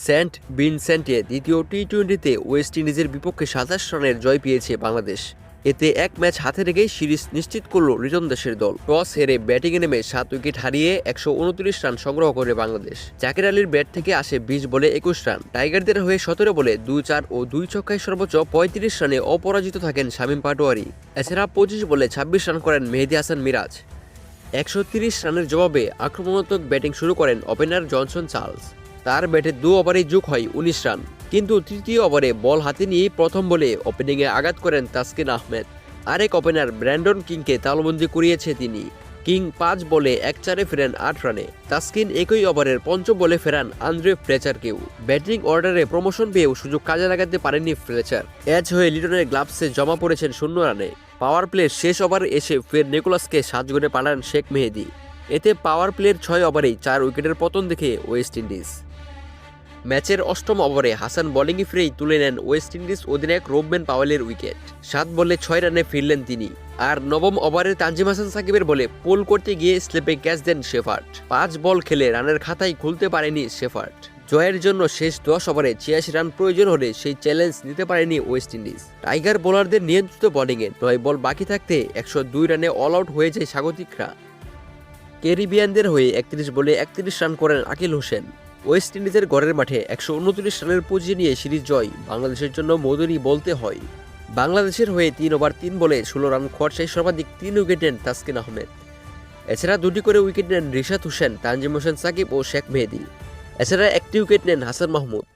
Saint ভিনসেন্টে দ্বিতীয় টি-20তে West ইন্ডিজের বিপক্ষে ২৭ রানের জয় পেয়েছে বাংলাদেশ। এতে এক ম্যাচ হাতে রেখেই সিরিজ নিশ্চিত করল রিটন দেশের দল। টস হেরে ব্যাটিংয়ে নেমে ৭ উইকেট হারিয়ে ১২৯ রান সংগ্রহ করে বাংলাদেশ। জাকির আলীর ব্যাট থেকে আসে ২০ বলে ২১ রান। টাইগারদের হয়ে ১৭ বলে ২-৪ ও ২ ছক্কায় সর্বোচ্চ ৩৫ রানে অপরাজিত থাকেন শামীম পাটোয়ারি। এছাড়া ২৫ বলে ২৬ রান করেন মেহেদী হাসান মিরাজ। ১৩০ রানের জবাবে আক্রমণাত্মক ব্যাটিং শুরু করেন ওপেনার জনসন চার্লস। তার ব্যাটে ২ ওভারেই যোগ হয় ১৯ রান, কিন্তু তৃতীয় ওভারে বল হাতে নিয়েই প্রথম বলে ওপেনিংয়ে আঘাত করেন তাসকিন আহমেদ। আরেক ওপেনার ব্র্যান্ডন কিংকে তালবন্দি করিয়েছে তিনি। কিং ৫ বলে ১-৪-এ ফেরেন ৮ রানে। তাসকিন একই ওভারের পঞ্চম বলে ফেরান আন্দ্রে ফ্লেচারকেও। ব্যাটিং অর্ডারে প্রমোশন পেয়েও সুযোগ কাজে লাগাতে পারেননি ফ্লেচার। এজ হয়ে লিটনের গ্লাভসে জমা পড়েছেন ০ রানে। পাওয়ার প্লের শেষ ওভারে এসে ফের নিকোলাসকে ৭ গুণে পাঠান শেখ মেহেদী। এতে পাওয়ার প্লের ৬ ওভারেই ৪ উইকেটের পতন দেখে ওয়েস্ট ইন্ডিজ। ম্যাচের অষ্টম ওভারে হাসান বোলিংয়ে ফিরেই তুলে নেন ওয়েস্ট ইন্ডিজ অধিনায়ক রোবম্যান পাওয়েলের উইকেট। ৭ বলে ৬ রানে ফিরলেন তিনি। আর নবম ওভারে তানজিম হাসান সাকিবের বলে পোল করতে গিয়ে স্লিপে ক্যাচ দেন শেফার্ড। ৫ বল খেলে রানের খাতায় খুলতে পারেনি শেফার্ড। জয়ের জন্য শেষ ১০ ওভারে ৮৬ রান প্রয়োজন হলে সেই চ্যালেঞ্জ নিতে পারেনি ওয়েস্ট ইন্ডিজ। টাইগার বোলারদের নিয়ন্ত্রিত বোলিংয়ে ৯ বল বাকি থাকতে ১০২ রানে অল আউট হয়ে যায় স্বাগতিকরা। ক্যারিবিয়ানদের হয়ে ৩১ বলে ৩১ রান করেন আকিল হোসেন। ওয়েস্ট ইন্ডিজের ঘরের মাঠে ১২৯ রানের পুঁজি নিয়ে সিরিজ জয় বাংলাদেশের জন্য মধুরই বলতে হয়। বাংলাদেশের হয়ে ৩ ওভার ৩ বলে ১৬ রান খরচায় সর্বাধিক ৩ উইকেট নেন তাসকিন আহমেদ। এছাড়া ২টি করে উইকেট নেন রিশাদ হোসেন, তানজিম হোসেন সাকিব ও শেখ মেহেদী। এছাড়া ১টি উইকেট নেন হাসান মাহমুদ।